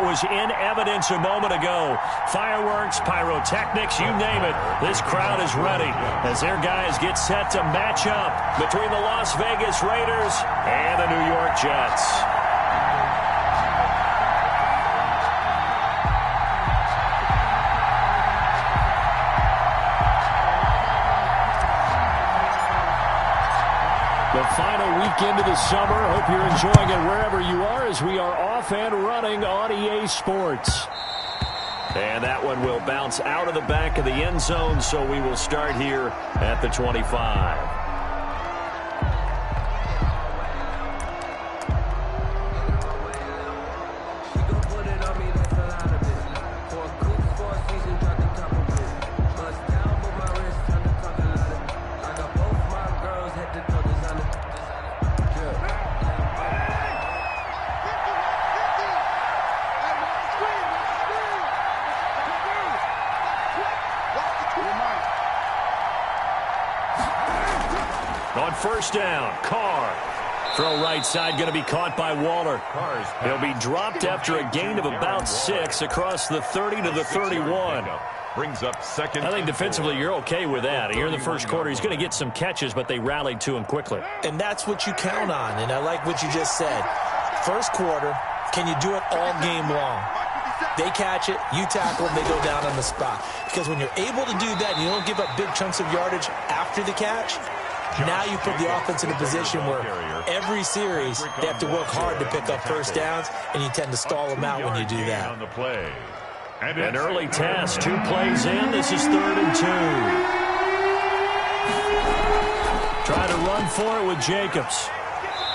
was in evidence a moment ago. Fireworks, pyrotechnics, you name it. This crowd is ready as their guys get set to match up between the Las Vegas Raiders and the New York Jets. The final weekend of the summer. Hope you're enjoying it wherever you are as we are off and running on EA Sports. And that one will bounce out of the back of the end zone, so we will start here at the 25. On first down, Carr. Throw right side going to be caught by Waller. He'll be dropped after a gain of about 6 across the 30 to the 31. Brings up second. I think defensively you're okay with that. Here in the first quarter, he's going to get some catches, but they rallied to him quickly. And that's what you count on, and I like what you just said. First quarter, can you do it all game long? They catch it, you tackle them, they go down on the spot. Because when you're able to do that, you don't give up big chunks of yardage after the catch. Now you put the offense in a position where every series they have to work hard to pick up first downs, and you tend to stall them out when you do that. An early test, 2 plays in. This is 3rd and 2. Try to run for it with Jacobs.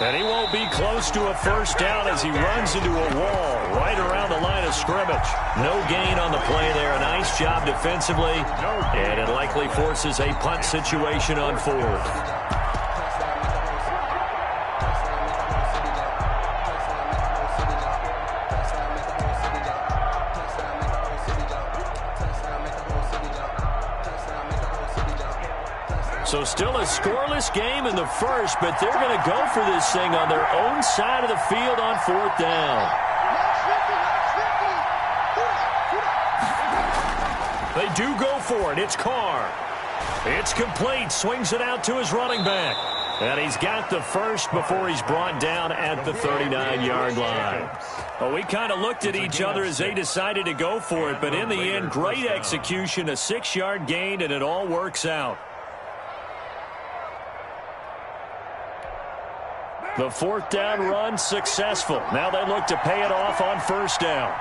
And he won't be close to a first down as he runs into a wall right around the line of scrimmage. No gain on the play there. A nice job defensively. And it likely forces a punt situation on 4th. So still a scoreless game in the first, but they're going to go for this thing on their own side of the field on 4th down. They do go for it. It's Carr. It's complete. Swings it out to his running back. And he's got the first before he's brought down at the 39-yard line. Well, we kind of looked at each other as they decided to go for it, but in the end, great execution, a 6-yard gain, and it all works out. The 4th down run successful. Now they look to pay it off on first down.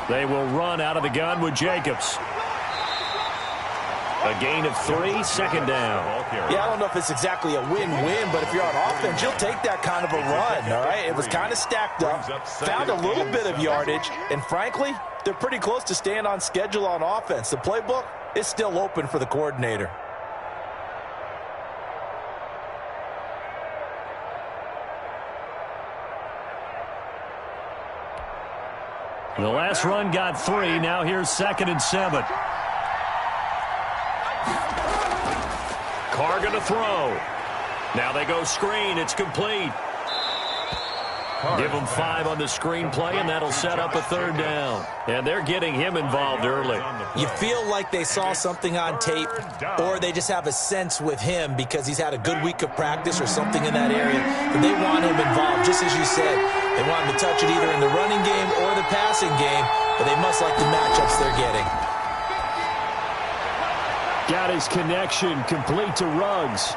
They will run out of the gun with Jacobs. A gain of 3, 2nd down. Yeah, I don't know if it's exactly a win-win, but if you're on offense, you'll take that kind of a run, all right? It was kind of stacked up, found a little bit of yardage, and frankly, they're pretty close to staying on schedule on offense. The playbook is still open for the coordinator. The last run got 3. Now here's 2nd and 7. Carr going to throw. Now they go screen. It's complete. Give them 5 on the screenplay, and that'll set up a 3rd down. And they're getting him involved early. You feel like they saw something on tape, or they just have a sense with him because he's had a good week of practice or something in that area. But they want him involved, just as you said. They want him to touch it either in the running game or the passing game, but they must like the matchups they're getting. Got his connection complete to Ruggs.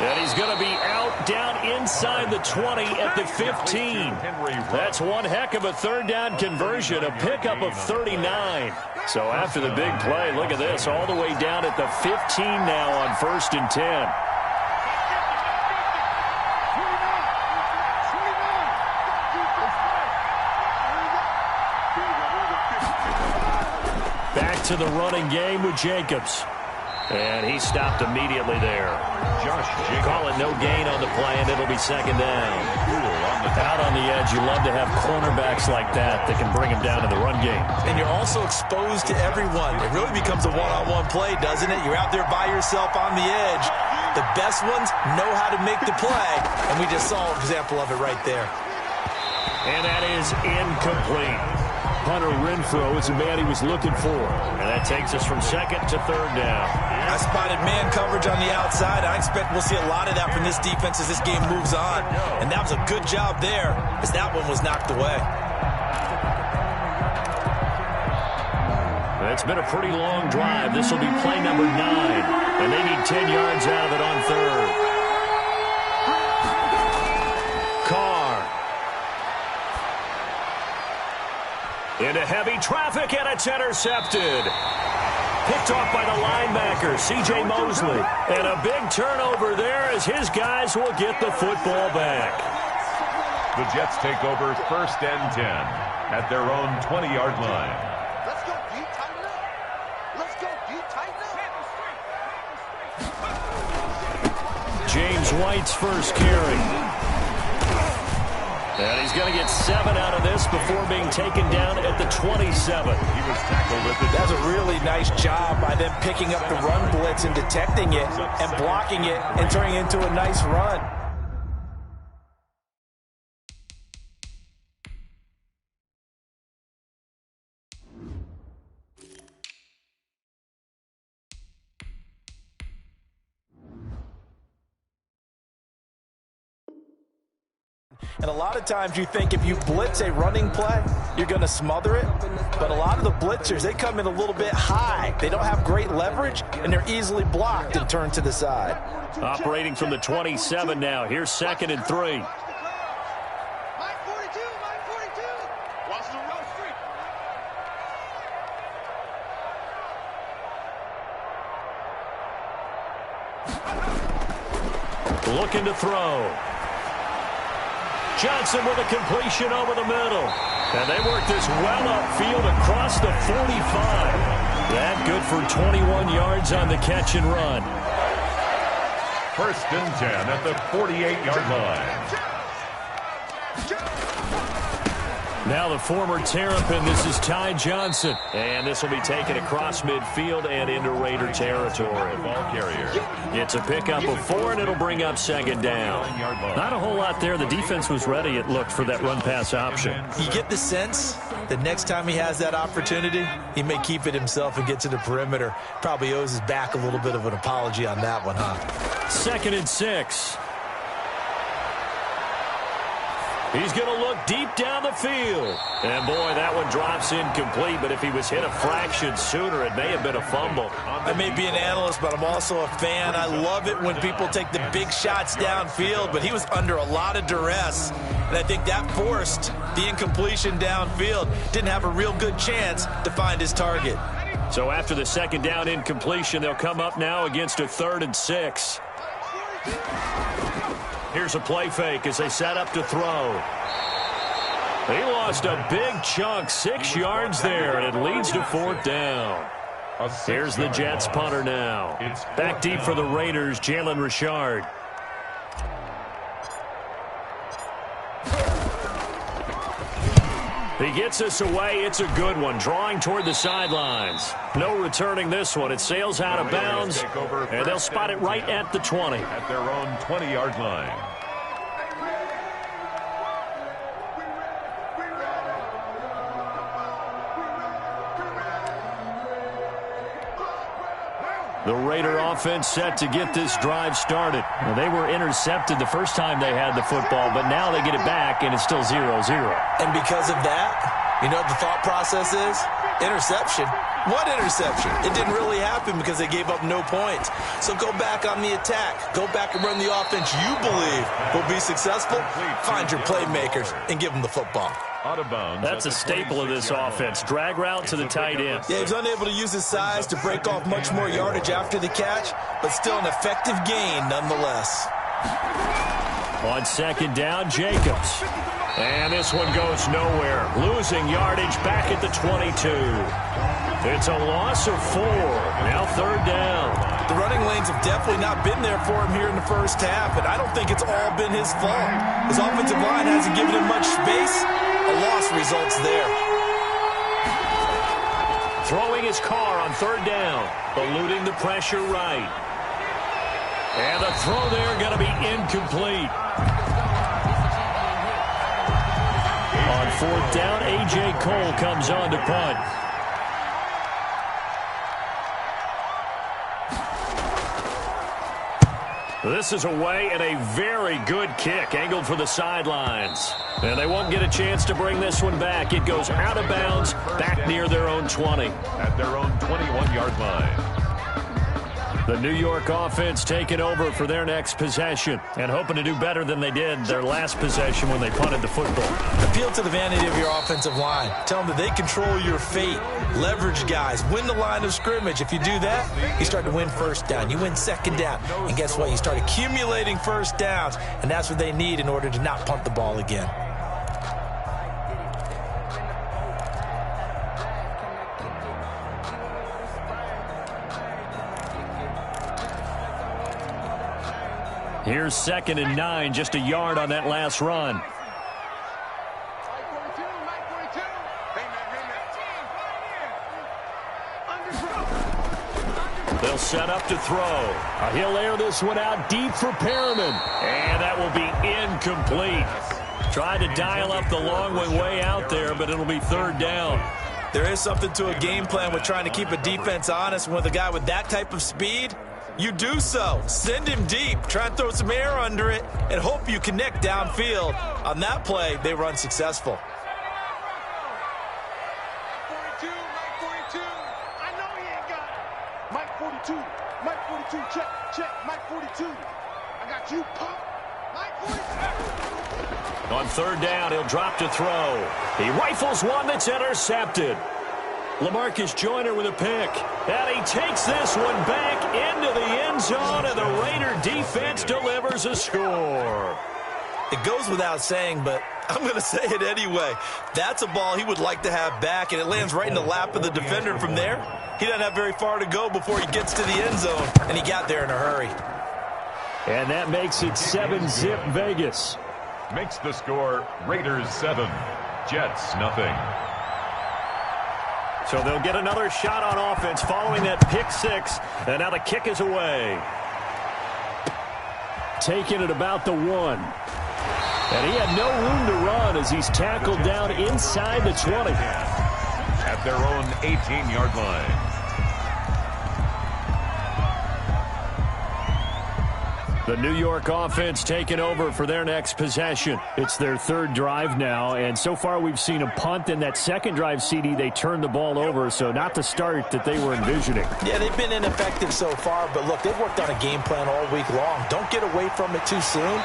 And he's going to be out down inside the 20 at the 15. That's one heck of a 3rd down conversion, a pickup of 39. So after the big play, look at this, all the way down at the 15 now on 1st and 10. Back to the running game with Jacobs. And he stopped immediately there. Call it no gain on the play, and it'll be 2nd down. Out on the edge, you love to have cornerbacks like that that can bring him down in the run game. And you're also exposed to everyone. It really becomes a one-on-one play, doesn't it? You're out there by yourself on the edge. The best ones know how to make the play, and we just saw an example of it right there. And that is incomplete. Hunter Renfrow is the man he was looking for. And that takes us from second to third down. I spotted man coverage on the outside. I expect we'll see a lot of that from this defense as this game moves on. And that was a good job there as that one was knocked away. It's been a pretty long drive. This will be play number 9. And they need 10 yards out of it on third. Carr. Into heavy traffic, and it's intercepted. Picked off by the linebacker, C.J. Mosley. And a big turnover there as his guys will get the football back. The Jets take over 1st and 10 at their own 20-yard line. Let's go, D. Tighten up. Let's go, D. Tighten up. James White's first carry. And he's going to get 7 out of this before being taken down at the 27. He was tackled at the... That's a really nice job by them picking up the run blitz and detecting it and blocking it and turning it into a nice run. And a lot of times you think if you blitz a running play, you're going to smother it. But a lot of the blitzers, they come in a little bit high. They don't have great leverage, and they're easily blocked and turned to the side. Operating from the 27 now. Here's 2nd and 3. Mike 42, Mike 42. Watch the road street. Looking to throw. Johnson with a completion over the middle. And they work this well upfield across the 45. That good for 21 yards on the catch and run. 1st and 10 at the 48-yard line. Now the former Terrapin, this is Ty Johnson. And this will be taken across midfield and into Raider territory. Ball carrier. It's a pickup of 4, and it'll bring up 2nd down. Not a whole lot there. The defense was ready, it looked, for that run-pass option. You get the sense that next time he has that opportunity, he may keep it himself and get to the perimeter. Probably owes his back a little bit of an apology on that one, huh? 2nd and 6. He's going to look deep down the field. And, boy, that one drops incomplete. But if he was hit a fraction sooner, it may have been a fumble. I may be an analyst, but I'm also a fan. I love it when people take the big shots downfield. But he was under a lot of duress. And I think that forced the incompletion downfield. Didn't have a real good chance to find his target. So after the 2nd down incompletion, they'll come up now against a 3rd and 6. Here's a play fake as they set up to throw. He lost a big chunk, 6 yards there, and it leads to 4th down. Here's the Jets punter now. Back deep for the Raiders, Jalen Richard. He gets us away. It's a good one. Drawing toward the sidelines. No returning this one. It sails out of bounds, and they'll spot it right at the 20. At their own 20-yard line. The Raider offense set to get this drive started. Well, they were intercepted the first time they had the football, but now they get it back, and it's still 0-0. And because of that, you know what the thought process is? Interception. What interception? It didn't really happen because they gave up no points. So go back on the attack. Go back and run the offense you believe will be successful. Find your playmakers and give them the football. Out of bounds. That's a staple of this offense. Drag route to the tight end. Yeah, he was unable to use his size to break off much more yardage after the catch, but still an effective gain nonetheless. On 2nd down, Jacobs. And this one goes nowhere. Losing yardage back at the 22. It's a loss of 4. Now 3rd down. The running lanes have definitely not been there for him here in the first half, and I don't think it's all been his fault. His offensive line hasn't given him much space. A loss results there. Throwing his car on 3rd down. Eluding the pressure right. And the throw there going to be incomplete. On fourth down, A.J. Cole comes on to punt. This is away and a very good kick, angled for the sidelines. And they won't get a chance to bring this one back. It goes out of bounds, back near their own 20. At their own 21-yard line. The New York offense taking over for their next possession and hoping to do better than they did their last possession when they punted the football. Appeal to the vanity of your offensive line. Tell them that they control your fate. Leverage guys. Win the line of scrimmage. If you do that, you start to win first down. You win second down. And guess what? You start accumulating first downs. And that's what they need in order to not punt the ball again. Here's 2nd and 9, just a yard on that last run. They'll set up to throw. He'll air this one out deep for Perriman. And that will be incomplete. Tried to dial up the long way out there, but it'll be 3rd down. There is something to a game plan with trying to keep a defense honest. With a guy with that type of speed, you do so. Send him deep. Try and throw some air under it and hope you connect downfield. On that play, they were unsuccessful. Mike 42. I know he ain't got it. Mike 42. Check. Mike 42. I got you, pump. Mike 42. On 3rd down, he'll drop to throw. He rifles one that's intercepted. LaMarcus Joyner with a pick. And he takes this one back into the end zone, and the Raider defense delivers a score. It goes without saying, but I'm going to say it anyway. That's a ball he would like to have back, and it lands right in the lap of the defender from there. He doesn't have very far to go before he gets to the end zone, and he got there in a hurry. And that makes it 7-zip Vegas. Makes the score Raiders 7, Jets nothing. So they'll get another shot on offense following that pick 6. And now the kick is away. Taking it about the 1. And he had no room to run as he's tackled down inside the 20. At their own 18-yard line. The New York offense taking over for their next possession. It's their 3rd drive now, and so far we've seen a punt. In that 2nd drive, CD, they turned the ball over, so not the start that they were envisioning. Yeah, they've been ineffective so far, but look, they've worked on a game plan all week long. Don't get away from it too soon.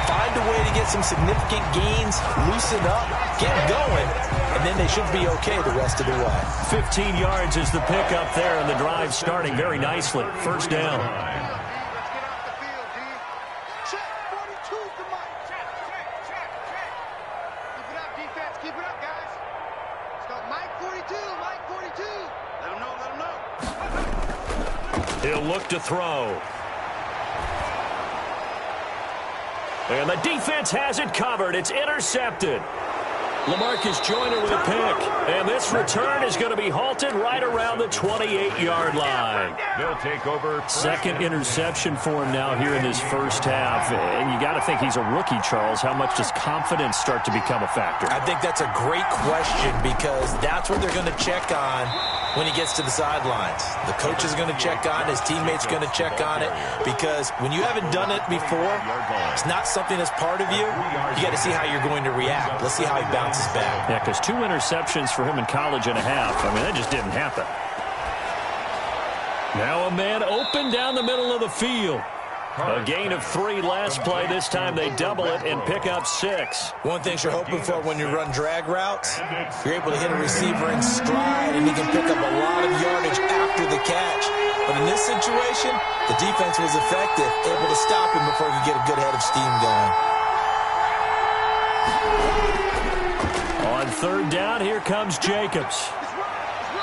Find a way to get some significant gains, loosen up, get going, and then they should be okay the rest of the way. 15 yards is the pickup there, and the drive starting very nicely. 1st down. He'll look to throw. And the defense has it covered. It's intercepted. LaMarcus Joyner with a pick. And this return is going to be halted right around the 28-yard line. They'll take over. 2nd interception for him now here in this 1st half. And you got to think he's a rookie, Charles. How much does confidence start to become a factor? I think that's a great question because that's what they're going to check on when he gets to the sidelines. The coach is going to check on, his teammates are going to check on it, because when you haven't done it before, it's not something that's part of you. You got to see how you're going to react. Let's see how he bounces back. Yeah, because 2 interceptions for him in college and a half. I mean, that just didn't happen. Now a man open down the middle of the field. A gain of 3 last play. This time they double it and pick up 6. One thing you're hoping for when you run drag routes, you're able to hit a receiver in stride and he can pick up a lot of yardage after the catch. But in this situation, the defense was effective, able to stop him before he could get a good head of steam going. On 3rd down, here comes Jacobs.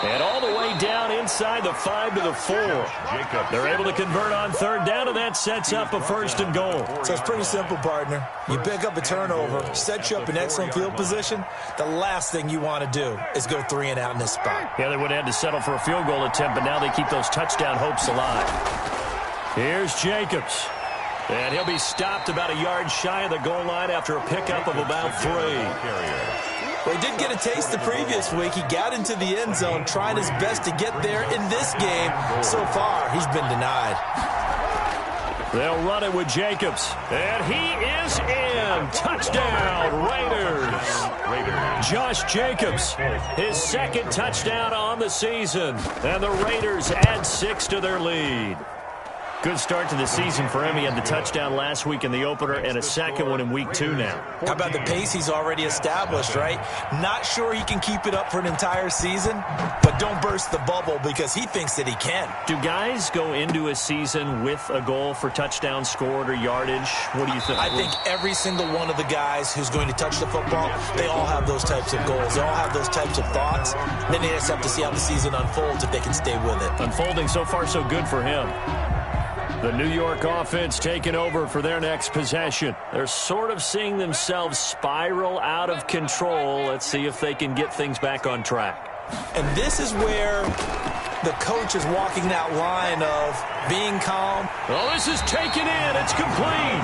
And all the way down inside the 5 to the 4. They're able to convert on 3rd down, and that sets up a 1st and goal. So it's pretty simple, partner. You pick up a turnover, set you up in excellent field position. The last thing you want to do is go 3 and out in this spot. Yeah, they would have had to settle for a field goal attempt, but now they keep those touchdown hopes alive. Here's Jacobs. And he'll be stopped about a yard shy of the goal line after a pickup of about 3. Well, he did get a taste the previous week. He got into the end zone, trying his best to get there in this game. So far, he's been denied. They'll run it with Jacobs. And he is in. Touchdown, Raiders. Josh Jacobs, his second touchdown on the season. And the Raiders add 6 to their lead. Good start to the season for him. He had the touchdown last week in the opener and a second one in week 2 now. How about the pace he's already established, right? Not sure he can keep it up for an entire season, but don't burst the bubble because he thinks that he can. Do guys go into a season with a goal for touchdowns scored or yardage? What do you think? I think every single one of the guys who's going to touch the football, they all have those types of goals. They all have those types of thoughts. Then they just have to see how the season unfolds if they can stay with it. Unfolding so far so good for him. The New York offense taking over for their next possession. They're sort of seeing themselves spiral out of control. Let's see if they can get things back on track. And this is where the coach is walking that line of being calm. Oh, this is taken in. It's complete.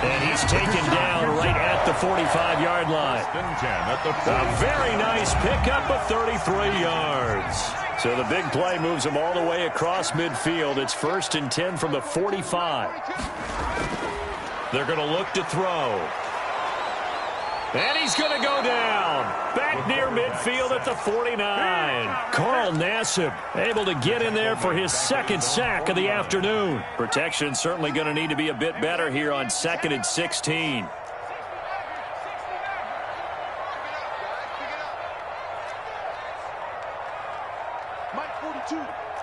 And he's taken down right at the 45-yard line. A very nice pickup of 33 yards. So the big play moves him all the way across midfield. It's 1st and 10 from the 45. They're going to look to throw. And he's going to go down. Back near midfield at the 49. Carl Nassib able to get in there for his second sack of the afternoon. Protection certainly going to need to be a bit better here on 2nd and 16.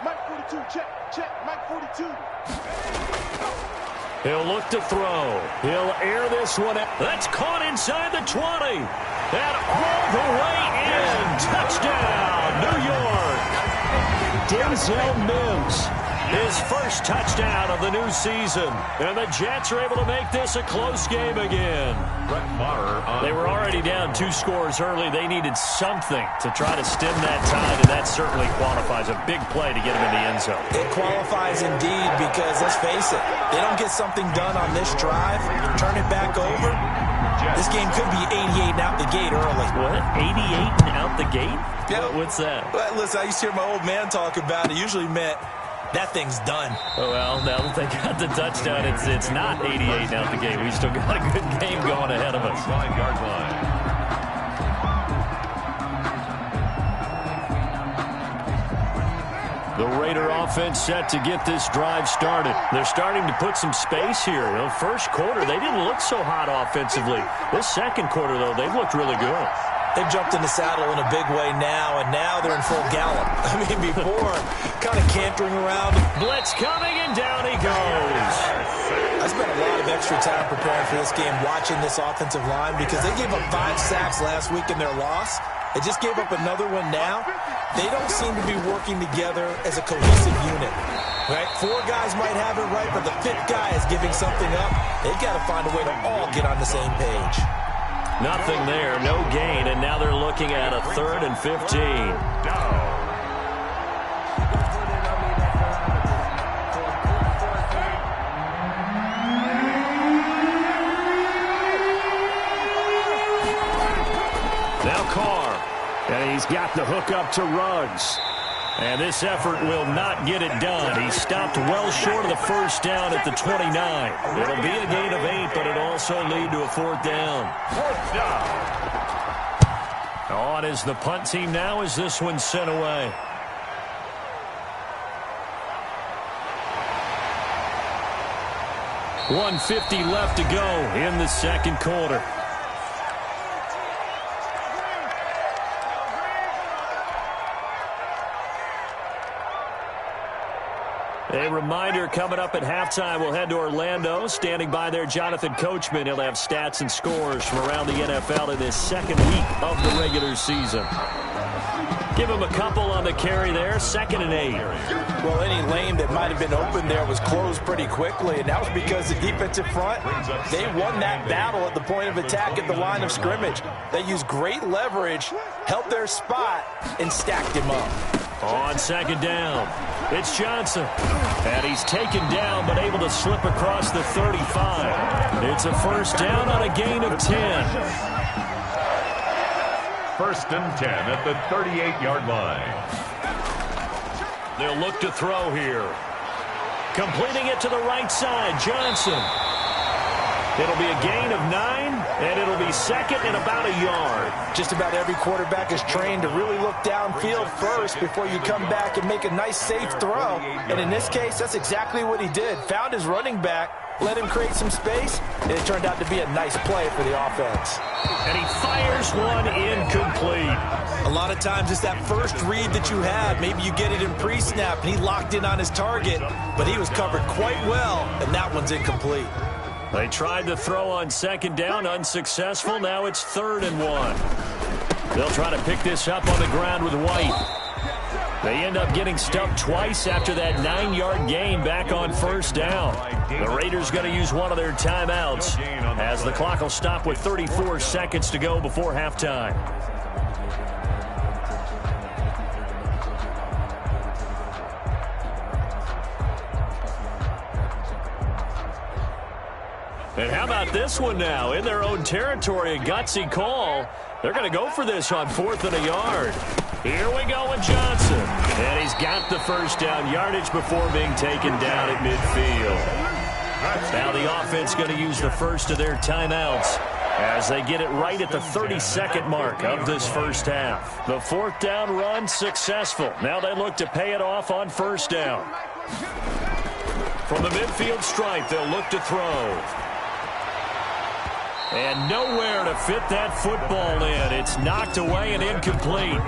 Mike 42, check, Mike 42. He'll look to throw. He'll air this one out. That's caught inside the 20. And all the way in. Touchdown, New York. Denzel Mims, his first touchdown of the new season. And the Jets are able to make this a close game again. They were already down 2 scores early. They needed something to try to stem that tide, and that certainly qualifies. A big play to get him in the end zone. It qualifies indeed because, let's face it, they don't get something done on this drive, turn it back over, this game could be 88 and out the gate early. What? 88 and out the gate? Yeah. What's that? Well, listen, I used to hear my old man talk about it. It usually meant that thing's done. Oh, well, now that they got the touchdown, it's not 88 out the gate. We still got a good game going ahead of us. 9-yard line. The Raider offense set to get this drive started. They're starting to put some space here. The first quarter, they didn't look so hot offensively. This second quarter, though, they've looked really good. They've jumped in the saddle in a big way now, and now they're in full gallop. I mean, before, kind of cantering around. Blitz coming, and down he goes. I spent a lot of extra time preparing for this game, watching this offensive line, because they gave up 5 sacks last week in their loss. They just gave up another one now. They don't seem to be working together as a cohesive unit. Right? 4 guys might have it right, but the 5th guy is giving something up. They've got to find a way to all get on the same page. Nothing there, no gain, and now they're looking at a 3rd and 15. Now Carr, and he's got the hook up to Ruggs. And this effort will not get it done. He stopped well short of the first down at the 29. It'll be a gain of 8, but it'll also lead to a 4th down. 4th down. On is the punt team now as this one's sent away. .150 left to go in the second quarter. A reminder, coming up at halftime, we'll head to Orlando. Standing by there, Jonathan Coachman. He'll have stats and scores from around the NFL in his second week of the regular season. Give him a couple on the carry there, 2nd and 8. Well, any lane that might have been open there was closed pretty quickly, and that was because the defensive front, they won that battle at the point of attack at the line of scrimmage. They used great leverage, held their spot, and stacked him up. On second down, it's Johnson. And he's taken down but able to slip across the 35. It's a first down on a gain of 10. First and 10 at the 38-yard line. They'll look to throw here. Completing it to the right side, Johnson. It'll be a gain of 9, and it'll be second and about a yard. Just about every quarterback is trained to really look downfield first before you come back and make a nice, safe throw. And in this case, that's exactly what he did. Found his running back, let him create some space, and it turned out to be a nice play for the offense. And he fires one incomplete. A lot of times it's that first read that you had. Maybe you get it in pre-snap, and he locked in on his target, but he was covered quite well, and that one's incomplete. They tried to throw on second down, unsuccessful. Now it's 3rd and 1. They'll try to pick this up on the ground with White. They end up getting stumped twice after that 9-yard gain back on first down. The Raiders going to use one of their timeouts as the clock will stop with 34 seconds to go before halftime. And how about this one now? In their own territory, a gutsy call. They're going to go for this on 4th and a yard. Here we go with Johnson. And he's got the first down yardage before being taken down at midfield. Now the offense going to use the first of their timeouts as they get it right at the 32nd mark of this first half. The 4th down run successful. Now they look to pay it off on first down. From the midfield stripe, they'll look to throw. And nowhere to fit that football in. It's knocked away and incomplete.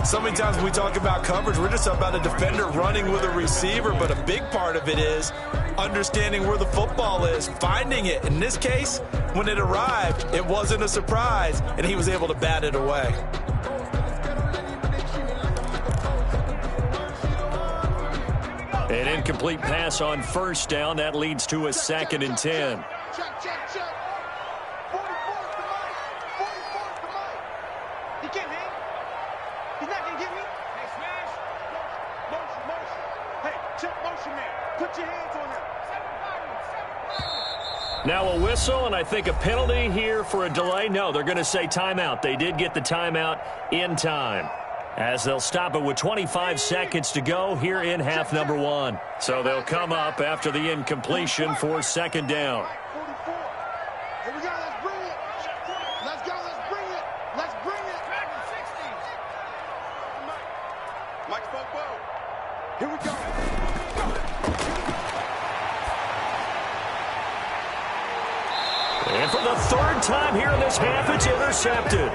So many times when we talk about coverage, we're just about a defender running with a receiver, but a big part of it is understanding where the football is, finding it. In this case, when it arrived, it wasn't a surprise, and he was able to bat it away. An incomplete pass on first down. That leads to a 2nd and 10. Now a whistle, and I think a penalty here for a delay. No, they're going to say timeout. They did get the timeout in time, as they'll stop it with 25 seconds to go here in half number 1. So they'll come up after the incompletion for second down. Here we go, let's bring it. Let's go, let's bring it. Let's bring it. Back to 60. Mike Bobo. Here we go. And for the 3rd time here in this half, it's intercepted.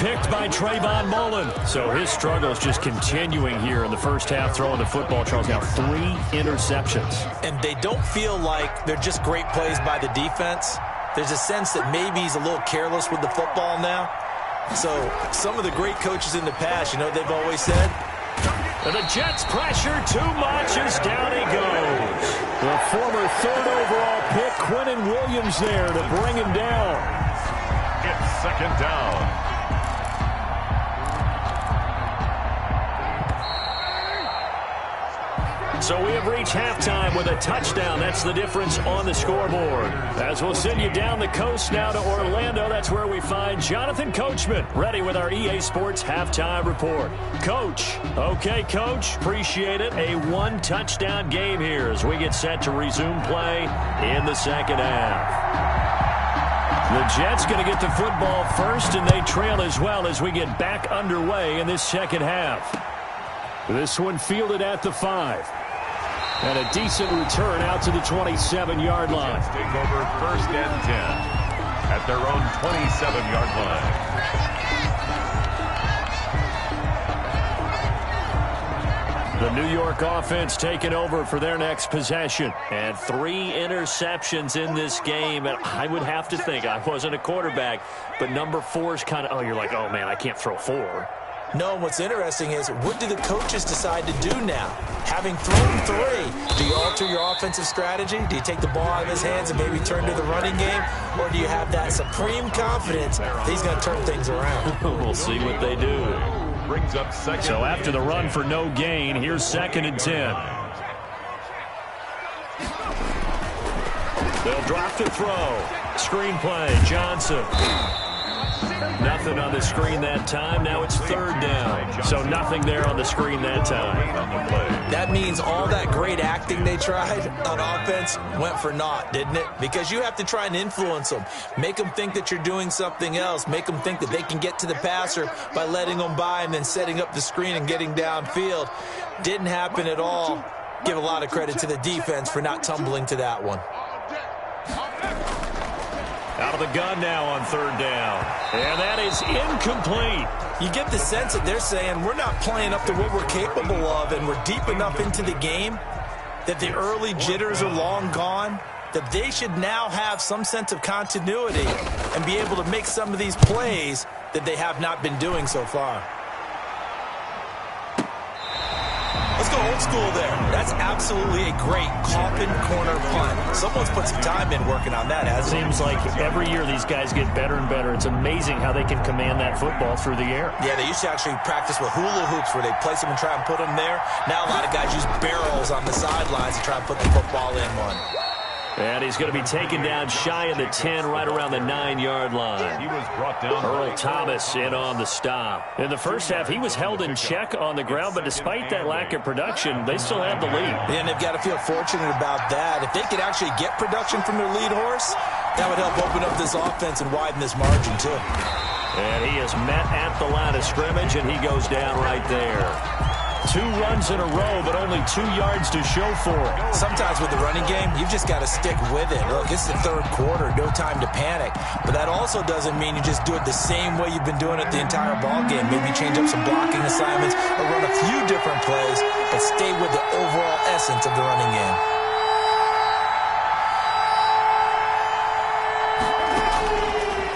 Picked by Trayvon Mullen. So his struggle is just continuing here in the first half, throwing the football. Charles, now 3 interceptions. And they don't feel like they're just great plays by the defense. There's a sense that maybe he's a little careless with the football now. So some of the great coaches in the past, you know, they've always said, and the Jets pressure too much as down he goes. The former 3rd overall pick, Quentin Williams, there to bring him down. It's second down. So we have reached halftime with a touchdown. That's the difference on the scoreboard. As we'll send you down the coast now to Orlando, that's where we find Jonathan Coachman, ready with our EA Sports halftime report. Coach. Okay, Coach. Appreciate it. A 1-touchdown game here as we get set to resume play in the second half. The Jets going to get the football first, and they trail as well as we get back underway in this second half. This one fielded at the 5. And a decent return out to the 27-yard line. Jets take over 1st and 10 at their own 27-yard line. The New York offense taking over for their next possession. And 3 interceptions in this game. And I would have to think, I wasn't a quarterback, but number 4 is kind of, oh, you're like, oh, man, I can't throw 4. No, what's interesting is, what do the coaches decide to do now? Having thrown 3, do you alter your offensive strategy? Do you take the ball out of his hands and maybe turn to the running game? Or do you have that supreme confidence that he's going to turn things around? We'll see what they do. Brings up second. So after the run for no gain, here's 2nd and 10. They'll drop to throw. Screen play, Johnson. Nothing on the screen that time. Now it's 3rd down. So nothing there on the screen that time. That means all that great acting they tried on offense went for naught, didn't it? Because you have to try and influence them. Make them think that you're doing something else. Make them think that they can get to the passer by letting them by and then setting up the screen and getting downfield. Didn't happen at all. Give a lot of credit to the defense for not tumbling to that one. Out of the gun now on 3rd down. And that is incomplete. You get the sense that they're saying we're not playing up to what we're capable of, and we're deep enough into the game that the early jitters are long gone, that they should now have some sense of continuity and be able to make some of these plays that they have not been doing so far. Let's go old school there. That's absolutely a great coffin corner punt. Someone's put some time in working on that, hasn't it? Seems like every year these guys get better and better. It's amazing how they can command that football through the air. Yeah, they used to actually practice with hula hoops where they place them and try and put them there. Now a lot of guys use barrels on the sidelines to try and put the football in one. And he's going to be taken down shy of the 10, right around the 9-yard line. He was brought down. Earl Thomas in on the stop. In the first half, he was held in check on the ground, but despite that lack of production, they still have the lead. And they've got to feel fortunate about that. If they could actually get production from their lead horse, that would help open up this offense and widen this margin, too. And he is met at the line of scrimmage, and he goes down right there. 2 runs in a row, but only 2 yards to show for it. Sometimes with the running game, you've just got to stick with it. Look, it's the 3rd quarter, no time to panic. But that also doesn't mean you just do it the same way you've been doing it the entire ball game. Maybe change up some blocking assignments or run a few different plays, but stay with the overall essence of the running game.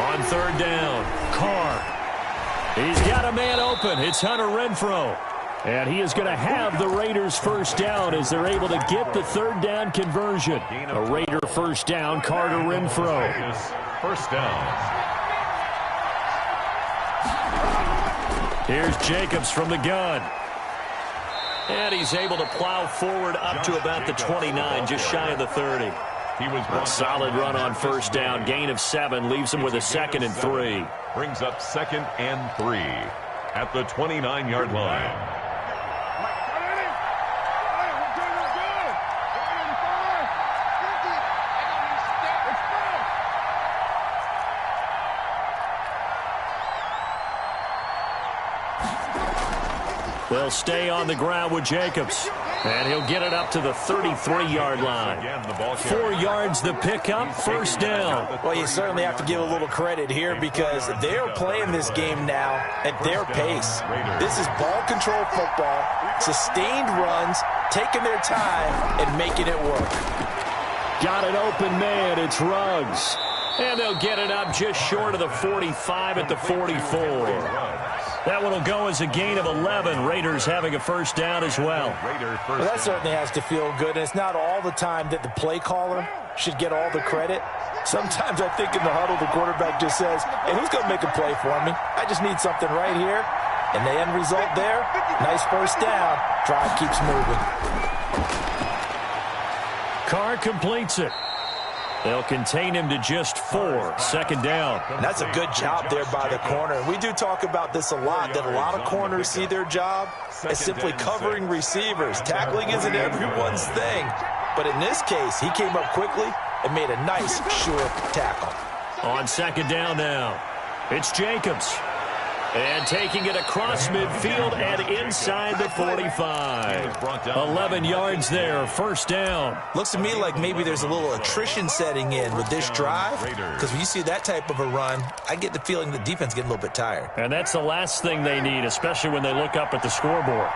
On 3rd down, Carr. He's got a man open. It's Hunter Renfrow. And he is going to have the Raiders' first down as they're able to get the 3rd down conversion. A Raider first down, Carter Renfrow. First down. Here's Jacobs from the gun. And he's able to plow forward up to about the 29, just shy of the 30. He was A solid run on first down. Gain of 7 leaves him with a 2nd and 3. Brings up 2nd and 3 at the 29-yard line. They'll stay on the ground with Jacobs. And he'll get it up to the 33-yard line. 4 yards the pickup, first down. Well, you certainly have to give a little credit here because they're playing this game now at their pace. This is ball control football, sustained runs, taking their time, and making it work. Got an open man, it's Ruggs. And they'll get it up just short of the 45 at the 44. That one will go as a gain of 11. Raiders having a first down as well. Well, that certainly has to feel good. And it's not all the time that the play caller should get all the credit. Sometimes I think in the huddle, the quarterback just says, hey, who's going to make a play for me? I just need something right here. And the end result there, nice first down. Drive keeps moving. Carr completes it. They'll contain him to just 4. Second down. And that's a good job there by the corner. We do talk about this a lot, that a lot of corners see their job as simply covering receivers. Tackling isn't everyone's thing. But in this case, he came up quickly and made a nice, sure tackle. On second down now, it's Jacobs. And taking it across midfield and inside the 45. 11 yards there, first down. Looks to me like maybe there's a little attrition setting in with this drive. Because when you see that type of a run, I get the feeling the defense getting a little bit tired. And that's the last thing they need, especially when they look up at the scoreboard.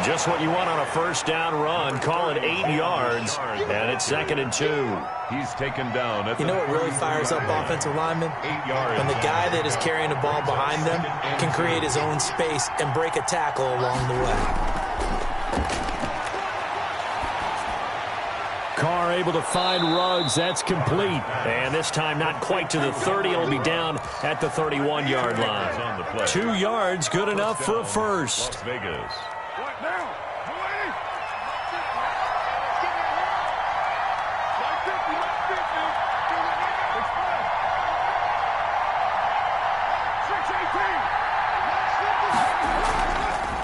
Just what you want on a first down run. Call it 8 yards, and it's 2nd and 2. He's taken down. You know what really fires up offensive linemen? 8 yards. When the guy that is carrying the ball behind them can create his own space and break a tackle along the way. Carr able to find Ruggs. That's complete. And this time not quite to the 30. It'll be down at the 31-yard line. 2 yards, good enough for a first. Las Vegas.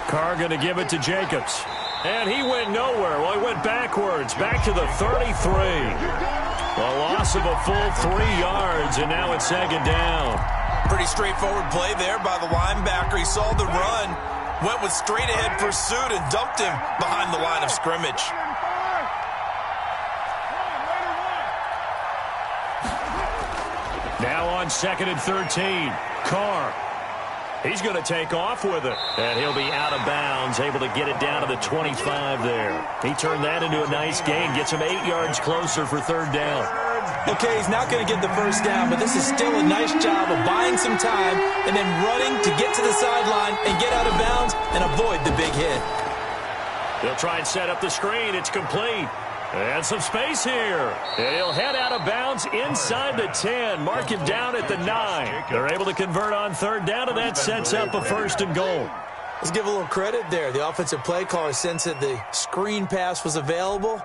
Carr going to give it to Jacobs. And he went nowhere. Well, he went backwards, back to the 33. A loss of a full 3 yards, and now it's second down. Pretty straightforward play there by the linebacker. He saw the run, went with straight-ahead pursuit, and dumped him behind the line of scrimmage. Now on 2nd and 13, Carr. He's going to take off with it, and he'll be out of bounds, able to get it down to the 25 there. He turned that into a nice gain, gets him 8 yards closer for third down. Okay, he's not going to get the first down, but this is still a nice job of buying some time and then running to get to the sideline and get out of bounds and avoid the big hit. They'll try and set up the screen. It's complete. And some space here. And he'll head out of bounds inside the 10. Mark him down at the 9. They're able to convert on third down, and that sets up a 1st and goal. Let's give a little credit there. The offensive play caller sensed that the screen pass was available.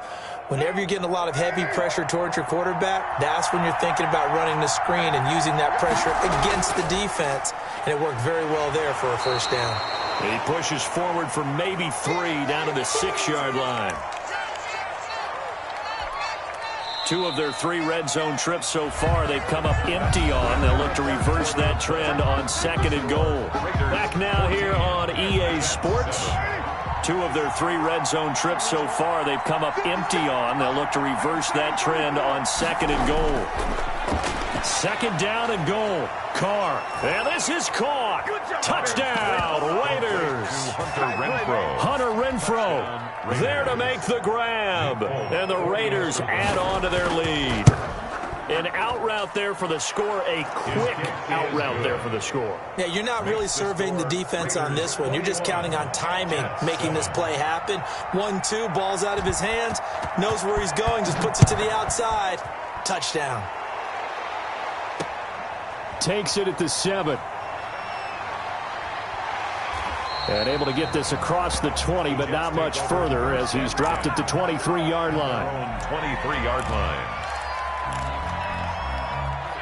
Whenever you're getting a lot of heavy pressure towards your quarterback, that's when you're thinking about running the screen and using that pressure against the defense. And it worked very well there for a first down. He pushes forward for maybe 3 down to the 6-yard line. 2 of their 3 red zone trips so far they've come up empty on. They'll look to reverse that trend on 2nd and goal. Back now here on EA Sports. 2 of their 3 red zone trips so far they've come up empty on. They'll look to reverse that trend on 2nd and goal. 2nd down and goal. Carr. And this is caught. Touchdown, Raiders. Hunter Renfrow there to make the grab. And the Raiders add on to their lead. An out route there for the score, a quick out route there for the score. Yeah, you're not really surveying the defense on this one. You're just counting on timing, making this play happen. 1-2, ball's out of his hands, knows where he's going, just puts it to the outside. Touchdown. Takes it at the 7. And able to get this across the 20, but not much further as he's dropped at the 23-yard line. 23-yard line.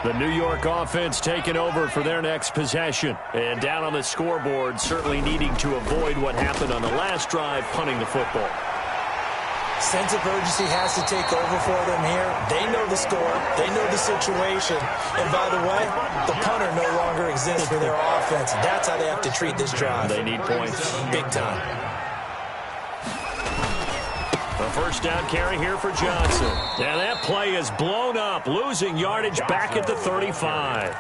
The New York offense taking over for their next possession. And down on the scoreboard, certainly needing to avoid what happened on the last drive, punting the football. Sense of urgency has to take over for them here. They know the score. They know the situation. And by the way, the punter no longer exists for their offense. That's how they have to treat this drive. They need points. Big time. A first down carry here for Johnson. And that play is blown up, losing yardage back at the 35.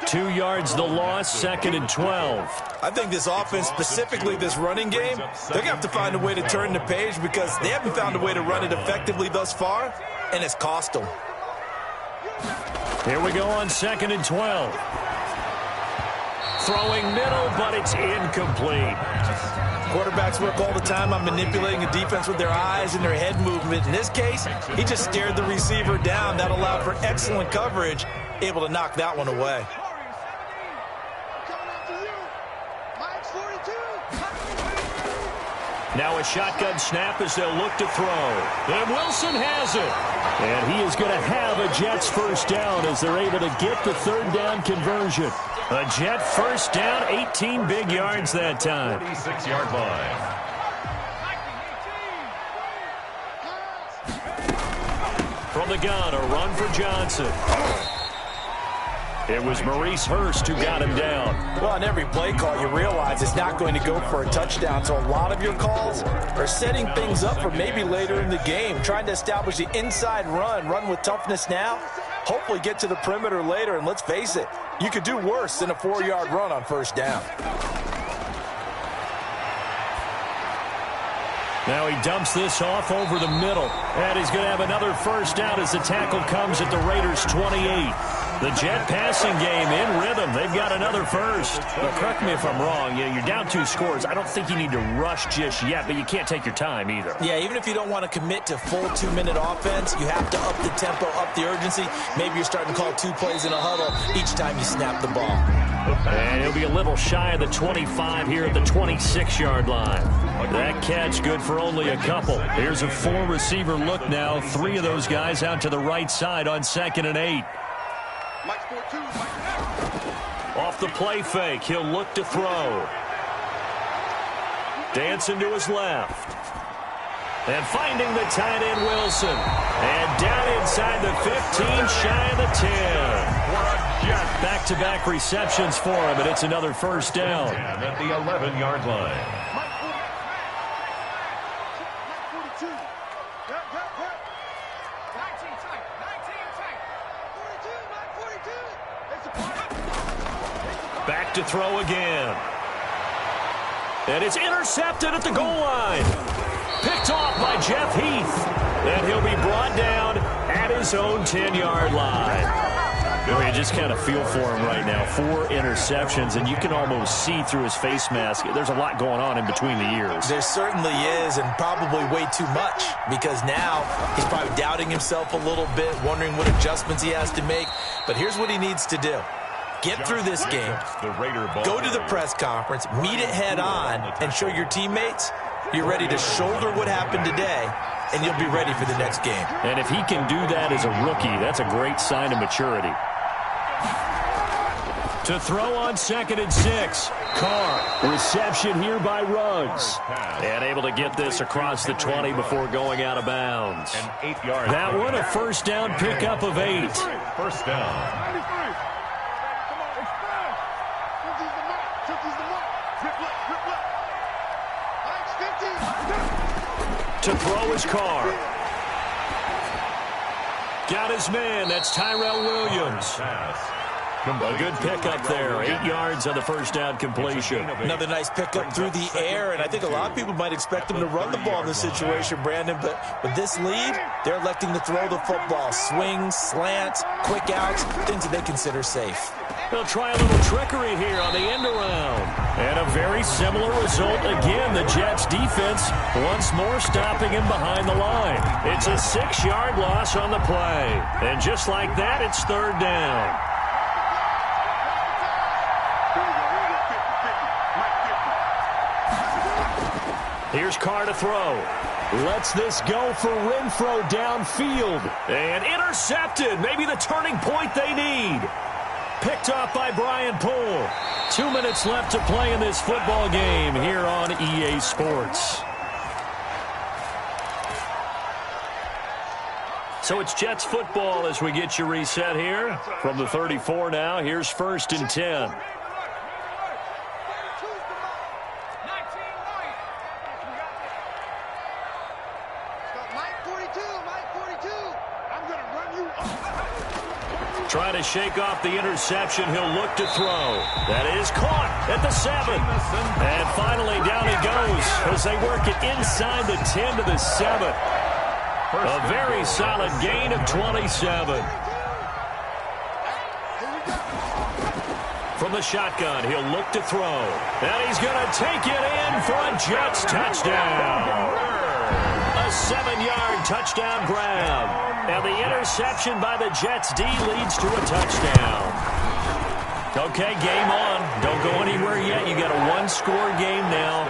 2 yards the loss, 2nd and 12. I think this offense, specifically this running game, they're going to have to find a way to turn the page because they haven't found a way to run it effectively thus far, and it's cost them. Here we go on 2nd and 12. Throwing middle, but it's incomplete. Quarterbacks work all the time on manipulating a defense with their eyes and their head movement. In this case, he just stared the receiver down. That allowed for excellent coverage, able to knock that one away. Now a shotgun snap as they'll look to throw. And Wilson has it. And he is going to have a Jets first down as they're able to get the third down conversion. A Jet first down, 18 big yards that time. 46-yard line. From the gun, a run for Johnson. It was Maurice Hurst who got him down. Well, on every play call, you realize it's not going to go for a touchdown. So a lot of your calls are setting things up for maybe later in the game, trying to establish the inside run with toughness now, hopefully get to the perimeter later. And let's face it, you could do worse than a 4-yard run on first down. Now he dumps this off over the middle. And he's going to have another first down as the tackle comes at the Raiders' 28. The Jet passing game in rhythm. They've got another first. But correct me if I'm wrong. You're down 2 scores. I don't think you need to rush just yet, but you can't take your time either. Yeah, even if you don't want to commit to full 2-minute offense, you have to up the tempo, up the urgency. Maybe you're starting to call 2 plays in a huddle each time you snap the ball. And he'll be a little shy of the 25 here at the 26-yard line. That catch good for only a couple. Here's a 4-receiver look now. 3 of those guys out to the right side on 2nd and 8. Off the play fake, he'll look to throw. Dancing to his left. And finding the tight end, Wilson. And down inside the 15, shy of the 10. Back-to-back receptions for him, and it's another first down. At the 11-yard line. Back to throw again. And it's intercepted at the goal line. Picked off by Jeff Heath. And he'll be brought down at his own 10-yard line. You just kind of feel for him right now. 4 interceptions, and you can almost see through his face mask. There's a lot going on in between the ears. There certainly is, and probably way too much, because now he's probably doubting himself a little bit, wondering what adjustments he has to make. But here's what he needs to do. Get through this game, go to the press conference, meet it head on, and show your teammates you're ready to shoulder what happened today, and you'll be ready for the next game. And if he can do that as a rookie, that's a great sign of maturity. To throw on 2nd and 6. Carr, reception here by Ruggs. And able to get this across the 20 before going out of bounds. That one a first down pickup of 8. First down. To throw his Carr. Got his man. That's Tyrell Williams. A good pickup there. 8 yards on the first down completion. Another nice pickup through the air, and I think a lot of people might expect them to run the ball in this situation, Brandon, but with this lead, they're electing to throw the football. Swings, slants, quick outs, things that they consider safe. They'll try a little trickery here on the end around. And a very similar result again. The Jets defense once more stopping him behind the line. It's a 6-yard loss on the play. And just like that, it's 3rd down. Here's Carr to throw. Lets this go for Renfro downfield. And intercepted. Maybe the turning point they need. Picked off by Brian Poole. 2 minutes left to play in this football game here on EA Sports. So it's Jets football as we get you reset here. From the 34 now, here's 1st and 10. Trying to shake off the interception. He'll look to throw. That is caught at the 7. And finally down he goes as they work it inside the 10 to the 7. A very solid gain of 27. From the shotgun, he'll look to throw. And he's going to take it in for a Jets touchdown. A 7-yard touchdown grab. And the interception by the Jets D leads to a touchdown. Okay, game on. Don't go anywhere yet. You got a 1-score game now.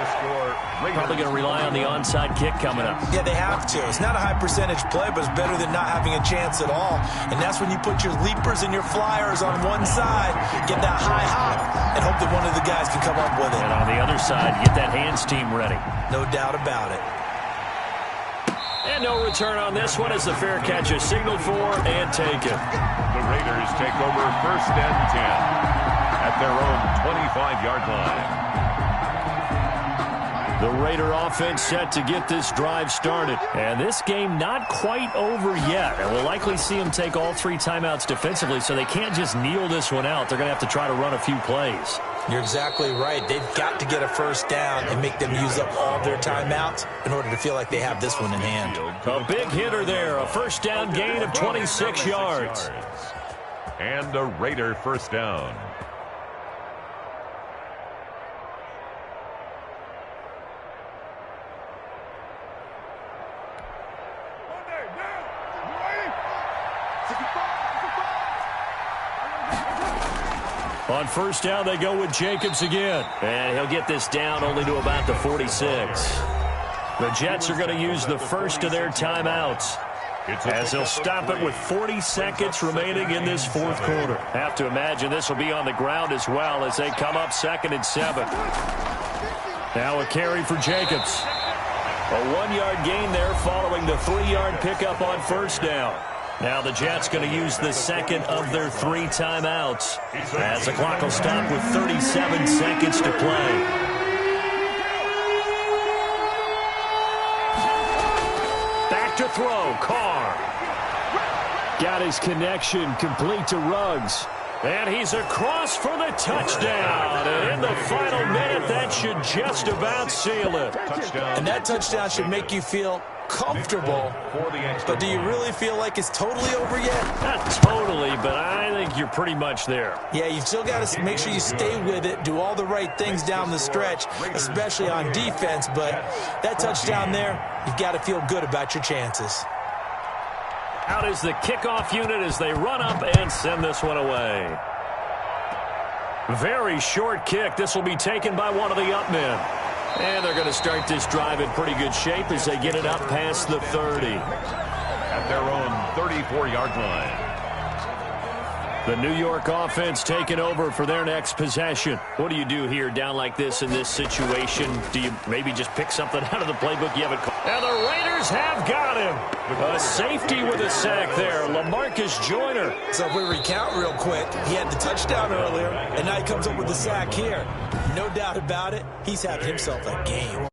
Probably going to rely on the onside kick coming up. Yeah, they have to. It's not a high percentage play, but it's better than not having a chance at all. And that's when you put your leapers and your flyers on one side, get that high hop, and hope that one of the guys can come up with it. And on the other side, get that hands team ready. No doubt about it. And no return on this one as the fair catch is signaled for and taken. The Raiders take over 1st and 10 at their own 25-yard line. The Raider offense set to get this drive started. And this game not quite over yet. And we'll likely see them take all 3 timeouts defensively, so they can't just kneel this one out. They're going to have to try to run a few plays. You're exactly right. They've got to get a first down and make them use up all their timeouts in order to feel like they have this one in hand. A big hitter there. A first down gain of 26 yards. And a Raider first down. On first down, they go with Jacobs again. And he'll get this down only to about the 46. The Jets are going to use the first of their timeouts, as they'll stop it with 40 seconds remaining in this fourth quarter. Have to imagine this will be on the ground as well as they come up 2nd and 7. Now a carry for Jacobs. A 1-yard gain there following the 3-yard pickup on first down. Now the Jets going to use the second of their 3 timeouts, as the clock will stop with 37 seconds to play. Back to throw, Carr. Got his connection complete to Ruggs. And he's across for the touchdown. And in the final minute, that should just about seal it. And that touchdown should make you feel comfortable. But do you really feel like it's totally over yet? Not totally, but I think you're pretty much there. Yeah, you've still got to make sure you stay with it, do all the right things down the stretch, especially on defense. But that touchdown there, you've got to feel good about your chances. Out is the kickoff unit as they run up and send this one away. Very short kick. This will be taken by one of the up men. And they're going to start this drive in pretty good shape as they get it up past the 30. At their own 34-yard line. The New York offense taking over for their next possession. What do you do here down like this in this situation? Do you maybe just pick something out of the playbook you haven't called? And the Raiders have got him. A safety with a sack there, LaMarcus Joyner. So if we recount real quick, he had the touchdown earlier, and now he comes up with the sack here. No doubt about it, he's having himself a game.